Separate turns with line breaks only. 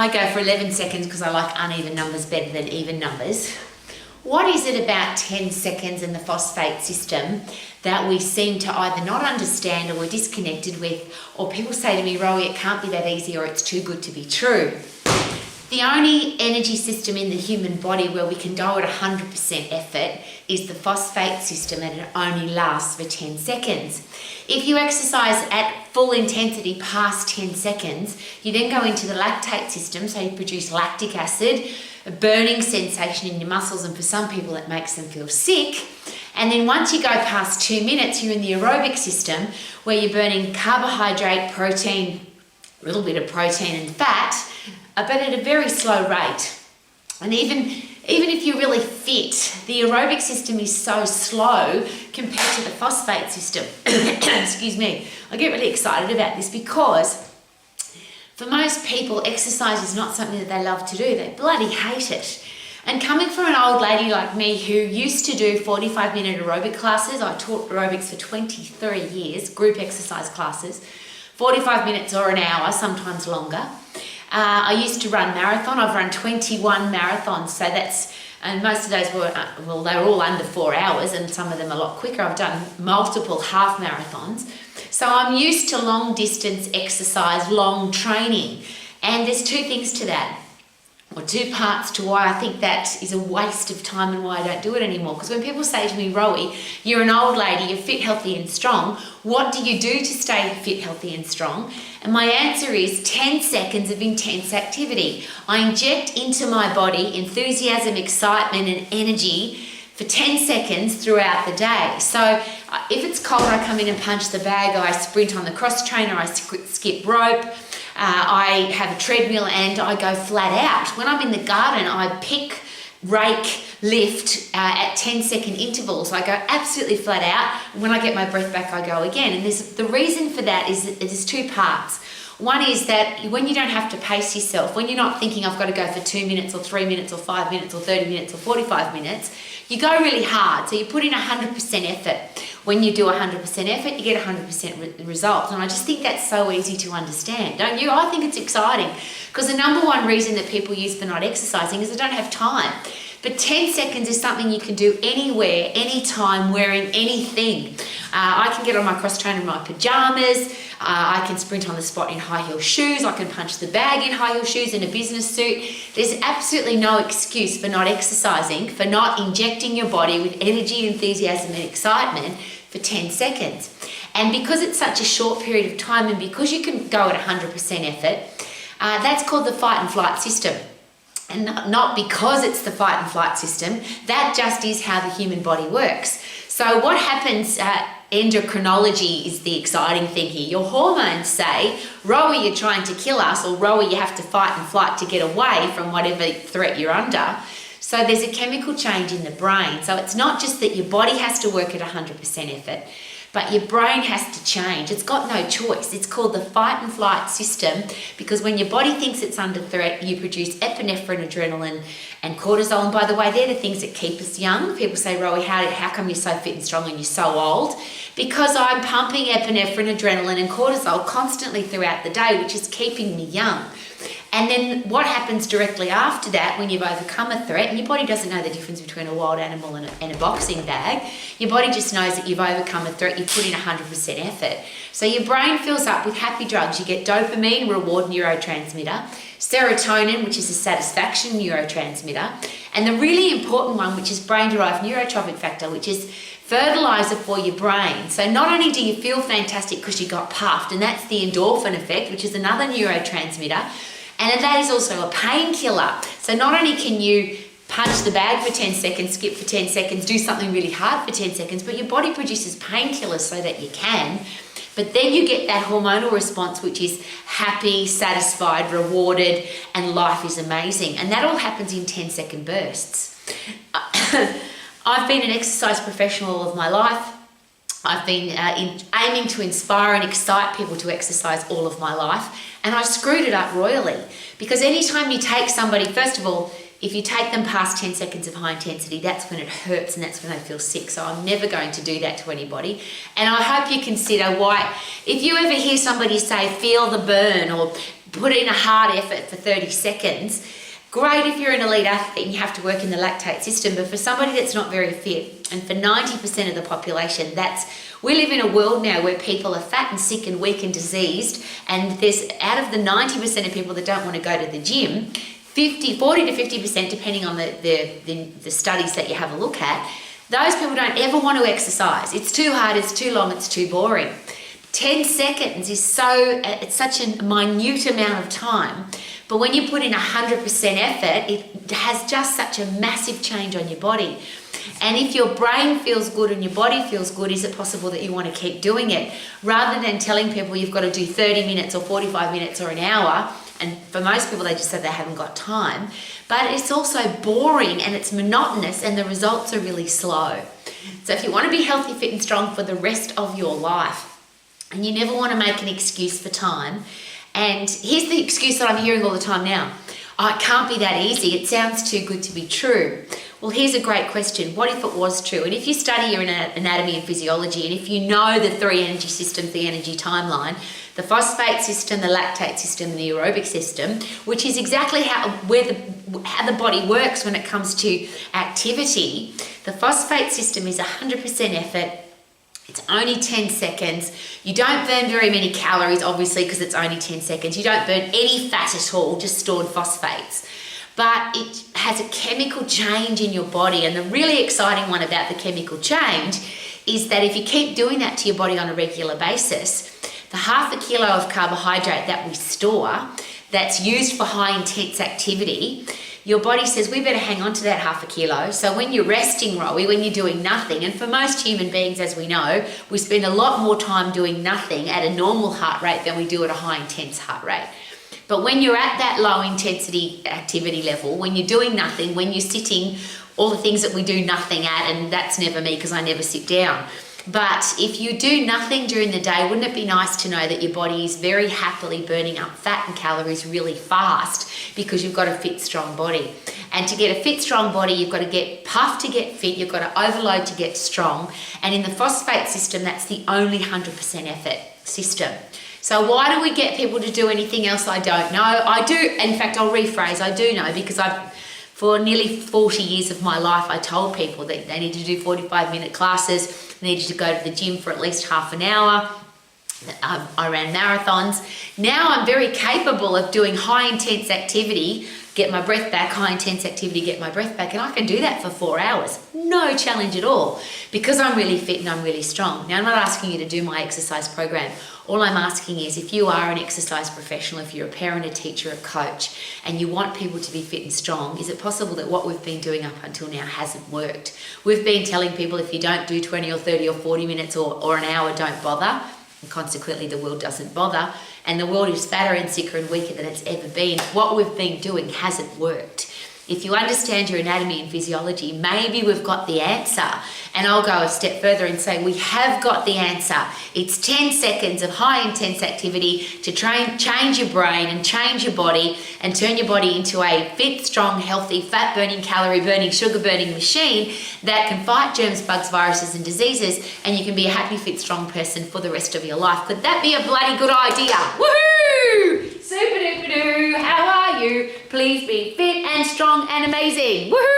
I go for 11 seconds because I like uneven numbers better than even numbers. What is it about 10 seconds in the phosphate system that we seem to either not understand or we're disconnected with, or people say to me, Rowie, it can't be that easy or it's too good to be true? The only energy system in the human body where we can go at 100% effort is the phosphate system, and it only lasts for 10 seconds. If you exercise at full intensity past 10 seconds, you then go into the lactate system, so you produce lactic acid, a burning sensation in your muscles, and for some people it makes them feel sick. And then once you go past 2 minutes, you're in the aerobic system where you're burning carbohydrate, protein, a little bit of protein and fat, but at a very slow rate. And even if you're really fit, the aerobic system is so slow compared to the phosphate system. Excuse me. I get really excited about this because for most people, exercise is not something that they love to do. They bloody hate it. And coming from an old lady like me who used to do 45-minute aerobic classes, I taught aerobics for 23 years, group exercise classes, 45 minutes or an hour, sometimes longer. I used to run marathon. I've run 21 marathons, so and most of those were, they were all under 4 hours, and some of them a lot quicker. I've done multiple half marathons. So I'm used to long distance exercise, long training. And there's two things to that, or two parts to why I think that is a waste of time and why I don't do it anymore. Because when people say to me, Rowie, you're an old lady, you're fit, healthy and strong, what do you do to stay fit, healthy and strong? And my answer is 10 seconds of intense activity. I inject into my body enthusiasm, excitement and energy for 10 seconds throughout the day. So if it's cold, I come in and punch the bag, I sprint on the cross trainer, I skip rope, I have a treadmill and I go flat out. When I'm in the garden, I pick, rake, lift at 10-second intervals. I go absolutely flat out. When I get my breath back, I go again. And the reason for that is that there's two parts. One is that when you don't have to pace yourself, when you're not thinking I've got to go for 2 minutes or 3 minutes or 5 minutes or 30 minutes or 45 minutes, you go really hard. So you put in 100% effort. When you do 100% effort, you get 100% results. And I just think that's so easy to understand, don't you? I think it's exciting because the number one reason that people use for not exercising is they don't have time. But 10 seconds is something you can do anywhere, anytime, wearing anything. I can get on my cross trainer in my pajamas. I can sprint on the spot in high heel shoes. I can punch the bag in high heel shoes in a business suit. There's absolutely no excuse for not exercising, for not injecting your body with energy, enthusiasm and excitement for 10 seconds. And because it's such a short period of time and because you can go at 100% effort, that's called the fight and flight system. And not because it's the fight and flight system, that just is how the human body works. So what happens, endocrinology is the exciting thing here. Your hormones say, Rowie, you're trying to kill us, or Rowie, you have to fight and flight to get away from whatever threat you're under. So there's a chemical change in the brain. So it's not just that your body has to work at 100% effort, but your brain has to change. It's got no choice. It's called the fight and flight system because when your body thinks it's under threat, you produce epinephrine, adrenaline, and cortisol. And by the way, they're the things that keep us young. People say, Rowie, how come you're so fit and strong and you're so old? Because I'm pumping epinephrine, adrenaline, and cortisol constantly throughout the day, which is keeping me young. And then what happens directly after that when you've overcome a threat, and your body doesn't know the difference between a wild animal and a boxing bag, your body just knows that you've overcome a threat, you put in 100% effort. So your brain fills up with happy drugs. You get dopamine, reward neurotransmitter, serotonin, which is a satisfaction neurotransmitter, and the really important one, which is brain-derived neurotrophic factor, which is fertilizer for your brain. So not only do you feel fantastic because you got puffed, and that's the endorphin effect, which is another neurotransmitter, and that is also a painkiller. So not only can you punch the bag for 10 seconds, skip for 10 seconds, do something really hard for 10 seconds, but your body produces painkillers so that you can. But then you get that hormonal response, which is happy, satisfied, rewarded, and life is amazing. And that all happens in 10-second bursts. I've been an exercise professional all of my life. I've been aiming to inspire and excite people to exercise all of my life. And I screwed it up royally. Because anytime you take somebody, first of all, if you take them past 10 seconds of high intensity, that's when it hurts and that's when they feel sick. So I'm never going to do that to anybody. And I hope you consider why, if you ever hear somebody say, feel the burn or put in a hard effort for 30 seconds. Great if you're an elite athlete and you have to work in the lactate system, but for somebody that's not very fit, and for 90% of the population, we live in a world now where people are fat and sick and weak and diseased, and there's, out of the 90% of people that don't want to go to the gym, 40 to 50%, depending on the studies that you have a look at, those people don't ever want to exercise. It's too hard, it's too long, it's too boring. 10 seconds is it's such a minute amount of time, but when you put in 100% effort, it has just such a massive change on your body. And if your brain feels good and your body feels good, is it possible that you want to keep doing it? Rather than telling people you've got to do 30 minutes or 45 minutes or an hour, and for most people they just say they haven't got time, but it's also boring and it's monotonous and the results are really slow. So if you want to be healthy, fit and strong for the rest of your life, and you never want to make an excuse for time, and here's the excuse that I'm hearing all the time now: oh, it can't be that easy, it sounds too good to be true. Well, here's a great question. What if it was true? And if you study your anatomy and physiology, and if you know the three energy systems, the energy timeline, the phosphate system, the lactate system, and the aerobic system, which is exactly how the body works when it comes to activity, the phosphate system is 100% effort. It's only 10 seconds. You don't burn very many calories, obviously, because it's only 10 seconds. You don't burn any fat at all, just stored phosphates. But it has a chemical change in your body. And the really exciting one about the chemical change is that if you keep doing that to your body on a regular basis, the 1/2 kilo of carbohydrate that we store that's used for high intense activity, your body says, we better hang on to that 1/2 kilo. So when you're resting, Rowie, when you're doing nothing, and for most human beings, as we know, we spend a lot more time doing nothing at a normal heart rate than we do at a high intense heart rate. But when you're at that low intensity activity level, when you're doing nothing, when you're sitting, all the things that we do nothing at, and that's never me because I never sit down. But if you do nothing during the day, wouldn't it be nice to know that your body is very happily burning up fat and calories really fast because you've got a fit, strong body. And to get a fit, strong body, you've got to get puffed to get fit, you've got to overload to get strong. And in the phosphate system, that's the only 100% effort system. So why do we get people to do anything else? I don't know. I do, in fact, I'll rephrase, I do know, because for nearly 40 years of my life, I told people that they needed to do 45-minute classes, they needed to go to the gym for at least half an hour. I ran marathons. Now I'm very capable of doing high intense activity, get my breath back, high intense activity, get my breath back, and I can do that for 4 hours. No challenge at all, because I'm really fit and I'm really strong. Now, I'm not asking you to do my exercise program. All I'm asking is, if you are an exercise professional, if you're a parent, a teacher, a coach, and you want people to be fit and strong, is it possible that what we've been doing up until now hasn't worked? We've been telling people if you don't do 20 or 30 or 40 minutes or an hour, don't bother. And consequently, the world doesn't bother. And the world is fatter and sicker and weaker than it's ever been. What we've been doing hasn't worked. If you understand your anatomy and physiology, maybe we've got the answer. And I'll go a step further and say we have got the answer. It's 10 seconds of high intense activity to change your brain and change your body and turn your body into a fit, strong, healthy, fat burning, calorie burning, sugar burning machine that can fight germs, bugs, viruses and diseases, and you can be a happy, fit, strong person for the rest of your life. Could that be a bloody good idea? Woohoo! Super duper doo! How are you? Please be fit and strong and amazing. Woohoo!